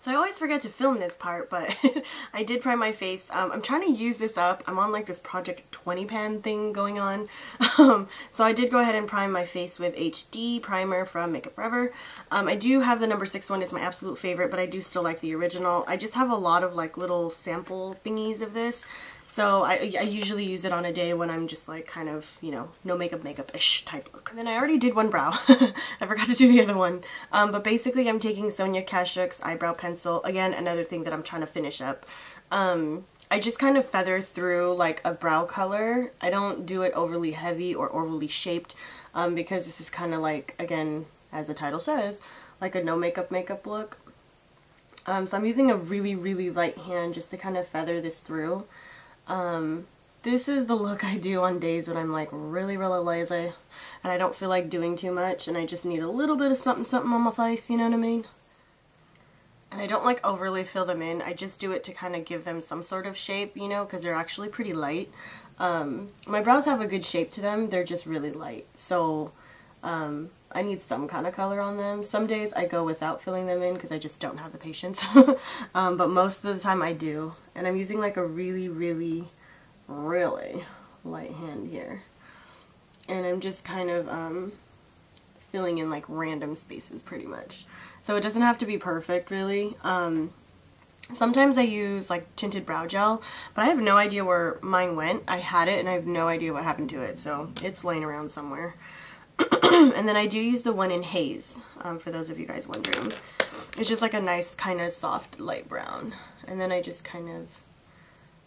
So I always forget to film this part, but I did prime my face. I'm trying to use this up. I'm on like this Project 20 pan thing going on. So I did go ahead and prime my face with HD primer from Makeup Forever. I do have the number 6 one. It's my absolute favorite, but I do still like the original. I just have a lot of like little sample thingies of this. So I usually use it on a day when I'm just like kind of, you know, no makeup-ish type look. And then I already did one brow. I forgot to do the other one. But basically I'm taking Sonia Kashuk's eyebrow pencil. Again, another thing that I'm trying to finish up. I just kind of feather through like a brow color. I don't do it overly heavy or overly shaped because this is kind of like, again, as the title says, like a no makeup look. So I'm using a really, really light hand just to kind of feather this through. This is the look I do on days when I'm like really, really lazy and I don't feel like doing too much and I just need a little bit of something, something on my face, you know what I mean? And I don't like overly fill them in. I just do it to kind of give them some sort of shape, you know, because they're actually pretty light. My brows have a good shape to them. They're just really light. So, I need some kind of color on them. Some days I go without filling them in because I just don't have the patience. But most of the time I do. And I'm using like a really, really, really light hand here. And I'm just kind of filling in like random spaces pretty much. So it doesn't have to be perfect really. Sometimes I use like tinted brow gel, but I have no idea where mine went. I had it and I have no idea what happened to it. So it's laying around somewhere. And then I do use the one in Haze, for those of you guys wondering. It's just like a nice kind of soft light brown. And then I just kind of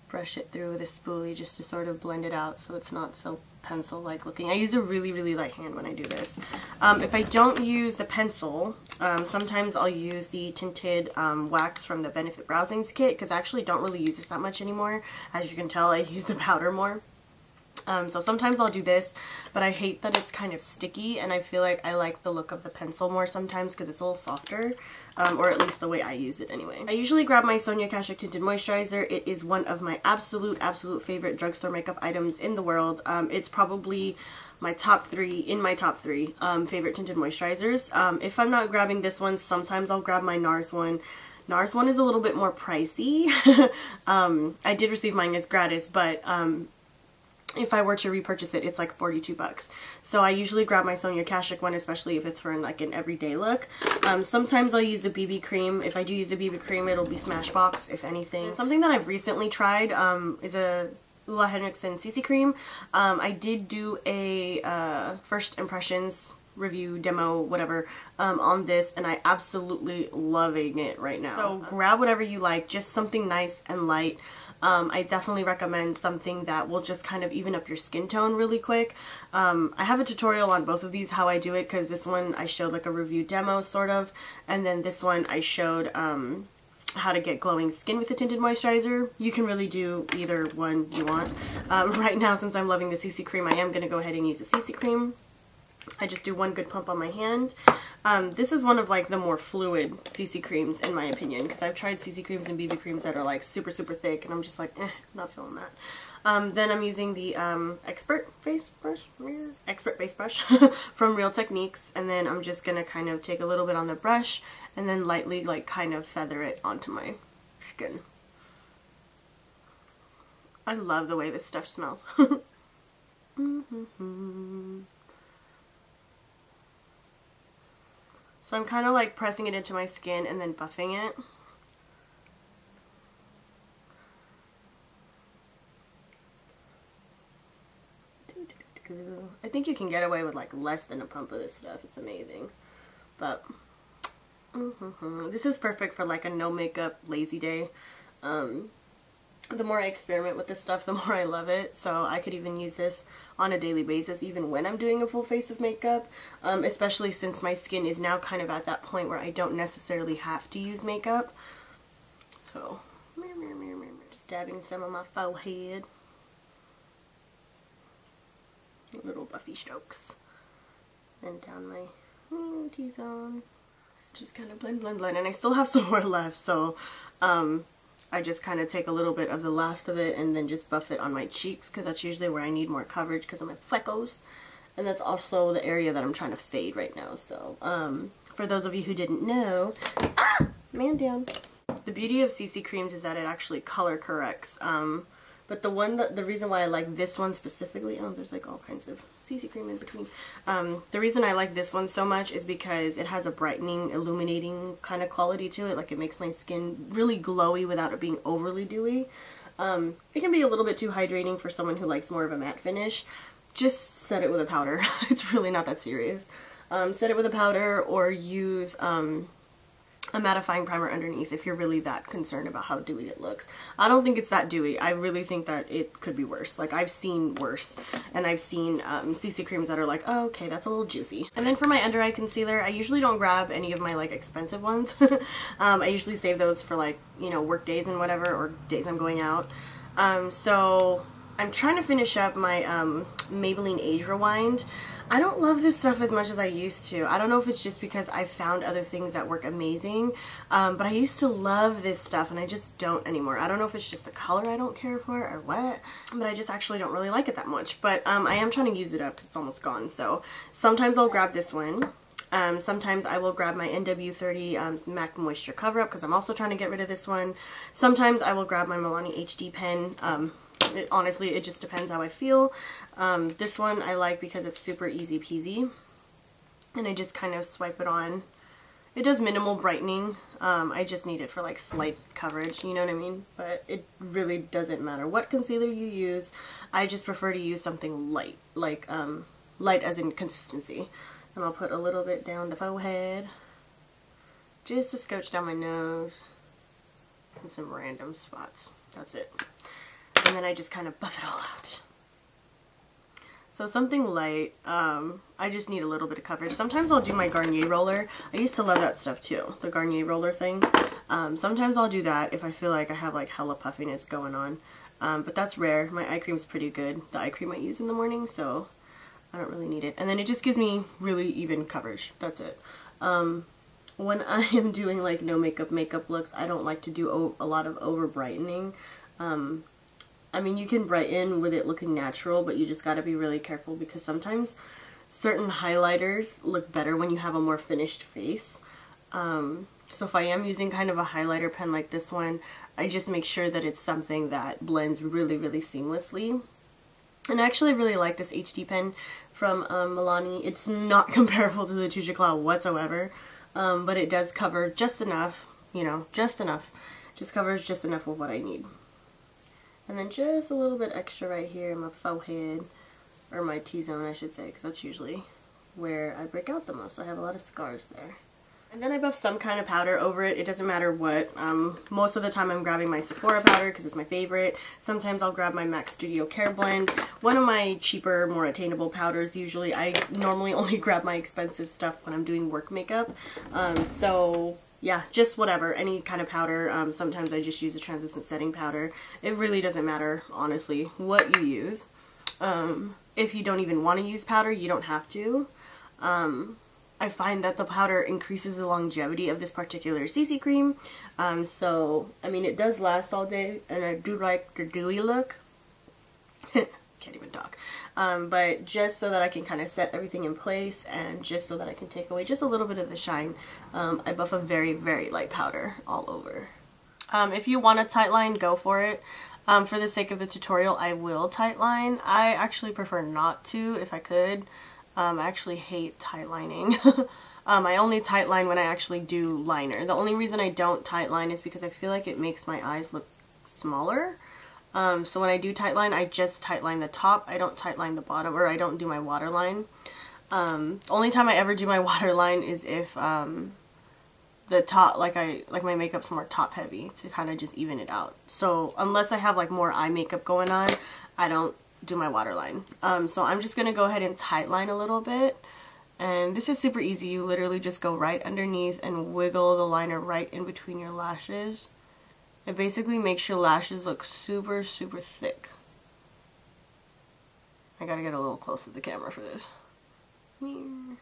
brush it through with a spoolie just to sort of blend it out so it's not so pencil-like looking. I use a really, really light hand when I do this. If I don't use the pencil, sometimes I'll use the tinted wax from the Benefit Browsings kit because I actually don't really use this that much anymore. As you can tell, I use the powder more. So sometimes I'll do this, but I hate that it's kind of sticky, and I feel like I like the look of the pencil more sometimes because it's a little softer, or at least the way I use it anyway. I usually grab my Sonia Kashuk Tinted Moisturizer. It is one of my absolute favorite drugstore makeup items in the world. It's probably my top three favorite tinted moisturizers. If I'm not grabbing this one, sometimes I'll grab my NARS one. NARS one is a little bit more pricey. I did receive mine as gratis, but if I were to repurchase it, it's like 42 bucks. So I usually grab my Sonia Kashuk one, especially if it's for like an everyday look. Sometimes I'll use a BB cream. If I do use a BB cream, it'll be Smashbox, if anything. And something that I've recently tried is a Ole Henriksen CC Creme. I did do a first impressions review, demo, whatever, on this, and I absolutely loving it right now. So grab whatever you like, just something nice and light. I definitely recommend something that will just kind of even up your skin tone really quick. I have a tutorial on both of these, how I do it, because this one I showed like a review demo sort of, and then this one I showed how to get glowing skin with a tinted moisturizer. You can really do either one you want. Right now, since I'm loving the CC Creme, I am going to go ahead and use the CC Creme. I just do one good pump on my hand. This is one of like the more fluid CC creams in my opinion, because I've tried CC creams and BB creams that are like super thick and I'm just like, not feeling that. Then I'm using the Expert Face Brush from Real Techniques, and then I'm just gonna kind of take a little bit on the brush and then lightly like kind of feather it onto my skin. I love the way this stuff smells. So I'm kind of like pressing it into my skin and then buffing it. I think you can get away with like less than a pump of this stuff. It's amazing. But this is perfect for like a no makeup lazy day. The more I experiment with this stuff, the more I love it. So I could even use this on a daily basis, even when I'm doing a full face of makeup, especially since my skin is now kind of at that point where I don't necessarily have to use makeup. So, just dabbing some on my forehead. Little buffy strokes. And down my T-zone. Just kind of blend. And I still have some more left, so I just kind of take a little bit of the last of it and then just buff it on my cheeks, because that's usually where I need more coverage because of my freckles. And that's also the area that I'm trying to fade right now. So, for those of you who didn't know, man down. The beauty of CC creams is that it actually color corrects. But the reason why I like this one specifically, oh, there's like all kinds of CC cream in between. The reason I like this one so much is because it has a brightening, illuminating kind of quality to it. Like, it makes my skin really glowy without it being overly dewy. It can be a little bit too hydrating for someone who likes more of a matte finish. Just set it with a powder. It's really not that serious. Set it with a powder, or use a mattifying primer underneath if you're really that concerned about how dewy it looks. I don't think it's that dewy. I really think that it could be worse. Like, I've seen worse, and I've seen CC creams that are like, oh, okay, that's a little juicy. And then for my under eye concealer, I usually don't grab any of my like expensive ones. I usually save those for like, you know, work days and whatever, or days I'm going out. So I'm trying to finish up my Maybelline Age Rewind. I don't love this stuff as much as I used to. I don't know if it's just because I found other things that work amazing, but I used to love this stuff and I just don't anymore. I don't know if it's just the color I don't care for or what, but I just actually don't really like it that much. But I am trying to use it up because it's almost gone. So sometimes I'll grab this one. Sometimes I will grab my NW30 MAC Moisture Cover Up because I'm also trying to get rid of this one. Sometimes I will grab my Milani HD pen. Honestly, it just depends how I feel. This one I like because it's super easy peasy, and I just kind of swipe it on. It does minimal brightening. I just need it for like slight coverage, you know what I mean? But it really doesn't matter what concealer you use. I just prefer to use something light, like light as in consistency. And I'll put a little bit down the forehead, just to scotch down my nose, and some random spots. That's it. And then I just kind of buff it all out. So something light. I just need a little bit of coverage. Sometimes I'll do my Garnier roller. I used to love that stuff too, the Garnier roller thing. Sometimes I'll do that if I feel like I have like hella puffiness going on. But that's rare. My eye cream's pretty good. The eye cream I use in the morning, so I don't really need it. And then it just gives me really even coverage. That's it. When I am doing like no makeup looks, I don't like to do a lot of over brightening. I mean, you can brighten with it looking natural, but you just gotta be really careful because sometimes certain highlighters look better when you have a more finished face. So if I am using kind of a highlighter pen like this one, I just make sure that it's something that blends really, really seamlessly. And I actually really like this HD pen from Milani. It's not comparable to the Touche Éclat whatsoever, but it does cover just enough, you know, just enough. Just covers just enough of what I need. And then just a little bit extra right here in my forehead, or my T-zone I should say, because that's usually where I break out the most. I have a lot of scars there. And then I buff some kind of powder over it. It doesn't matter what. Most of the time I'm grabbing my Sephora powder because it's my favorite. Sometimes I'll grab my MAC Studio Care Blend. One of my cheaper, more attainable powders. Usually I normally only grab my expensive stuff when I'm doing work makeup. So yeah, just whatever, any kind of powder. Sometimes I just use a translucent setting powder. It really doesn't matter, honestly, what you use. If you don't even want to use powder, you don't have to. I find that the powder increases the longevity of this particular CC cream. So, I mean, it does last all day, and I do like the dewy look. Can't even talk. But just so that I can kind of set everything in place, and just so that I can take away just a little bit of the shine, I buff a very, very light powder all over. If you want a tight line, go for it. For the sake of the tutorial, I will tight line. I actually prefer not to if I could. I actually hate tight lining. I only tight line when I actually do liner. The only reason I don't tight line is because I feel like it makes my eyes look smaller. So when I do tight line, I just tight line the top. I don't tight line the bottom, or I don't do my waterline. Only time I ever do my waterline is if the top, like my makeup's more top heavy, to kind of just even it out. So unless I have like more eye makeup going on, I don't do my waterline. So I'm just gonna go ahead and tight line a little bit, and this is super easy. You literally just go right underneath and wiggle the liner right in between your lashes. It basically makes your lashes look super, super thick. I gotta get a little close to the camera for this. And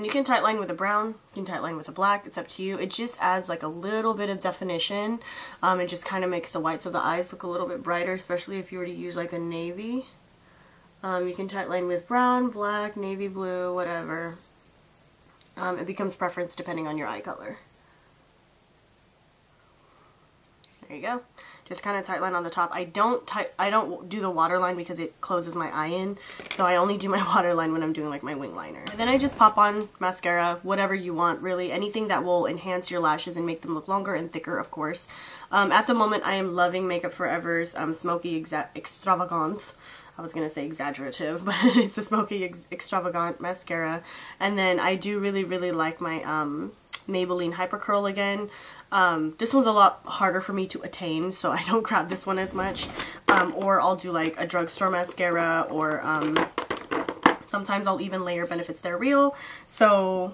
you can tight line with a brown, you can tight line with a black, it's up to you. It just adds like a little bit of definition. It just kind of makes the whites of the eyes look a little bit brighter, especially if you were to use like a navy. You can tight line with brown, black, navy blue, whatever. It becomes preference depending on your eye color. There you go. Just kind of tightline on the top. I don't do the waterline because it closes my eye in, so I only do my waterline when I'm doing like my wing liner. And then I just pop on mascara, whatever you want, really. Anything that will enhance your lashes and make them look longer and thicker, of course. At the moment, I am loving Makeup Forever's Smoky Extravagant. I was going to say exaggerative, but it's the Smoky Extravagant mascara. And then I do really, really like my Maybelline Hyper Curl again. This one's a lot harder for me to attain, so I don't grab this one as much. Or I'll do like a drugstore mascara, or sometimes I'll even layer Benefits They're Real. So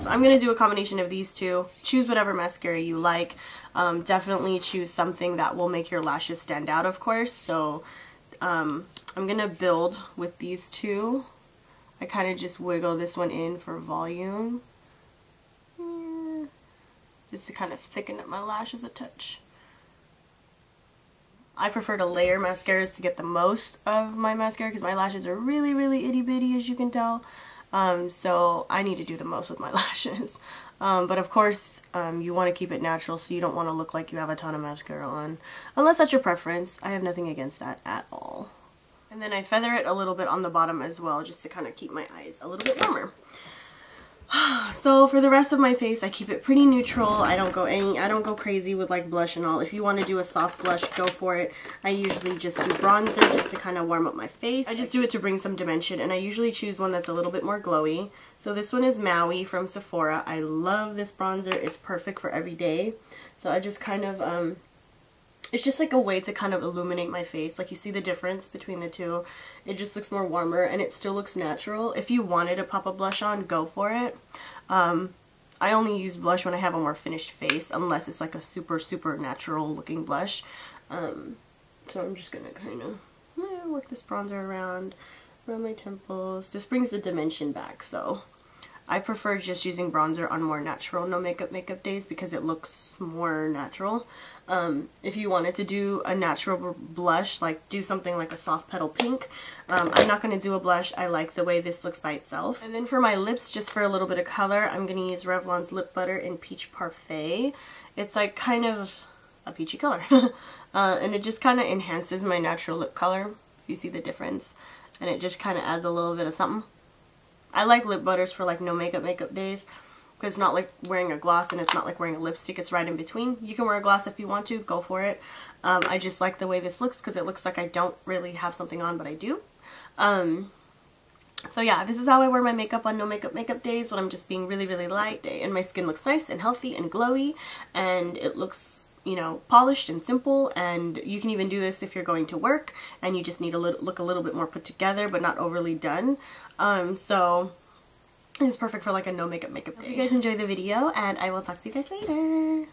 I'm going to do a combination of these two. Choose whatever mascara you like. Definitely choose something that will make your lashes stand out, of course. So I'm going to build with these two. I kind of just wiggle this one in for volume. Just to kind of thicken up my lashes a touch. I prefer to layer mascaras to get the most of my mascara because my lashes are really, really itty bitty, as you can tell. So I need to do the most with my lashes. But of course, you want to keep it natural, so you don't want to look like you have a ton of mascara on. Unless that's your preference. I have nothing against that at all. And then I feather it a little bit on the bottom as well, just to kind of keep my eyes a little bit warmer. So for the rest of my face, I keep it pretty neutral. I don't go crazy with like blush and all. If you want to do a soft blush, go for it. I usually just do bronzer just to kind of warm up my face. I just do it to bring some dimension, and I usually choose one that's a little bit more glowy. So this one is Maui from Sephora. I love this bronzer. It's perfect for every day. So I just kind of it's just like a way to kind of illuminate my face. Like, you see the difference between the two. It just looks more warmer and it still looks natural. If you wanted to pop a blush on, go for it. I only use blush when I have a more finished face, unless it's like a super, super natural looking blush. So I'm just going to kind of work this bronzer around my temples. This brings the dimension back, so I prefer just using bronzer on more natural no makeup days because it looks more natural. If you wanted to do a natural blush, like do something like a soft petal pink, I'm not going to do a blush. I like the way this looks by itself. And then for my lips, just for a little bit of color, I'm going to use Revlon's Lip Butter in Peach Parfait. It's like kind of a peachy color. And it just kind of enhances my natural lip color, if you see the difference. And it just kind of adds a little bit of something. I like lip butters for like no makeup days, because it's not like wearing a gloss and it's not like wearing a lipstick. It's right in between. You can wear a gloss if you want to, go for it. I just like the way this looks because it looks like I don't really have something on, but I do. So yeah, this is how I wear my makeup on no makeup days, when I'm just being really, really light, and my skin looks nice and healthy and glowy, and it looks, you know, polished and simple. And you can even do this if you're going to work and you just need to look a little bit more put together but not overly done. So it's perfect for like a no makeup day. Hope you guys enjoyed the video, and I will talk to you guys later.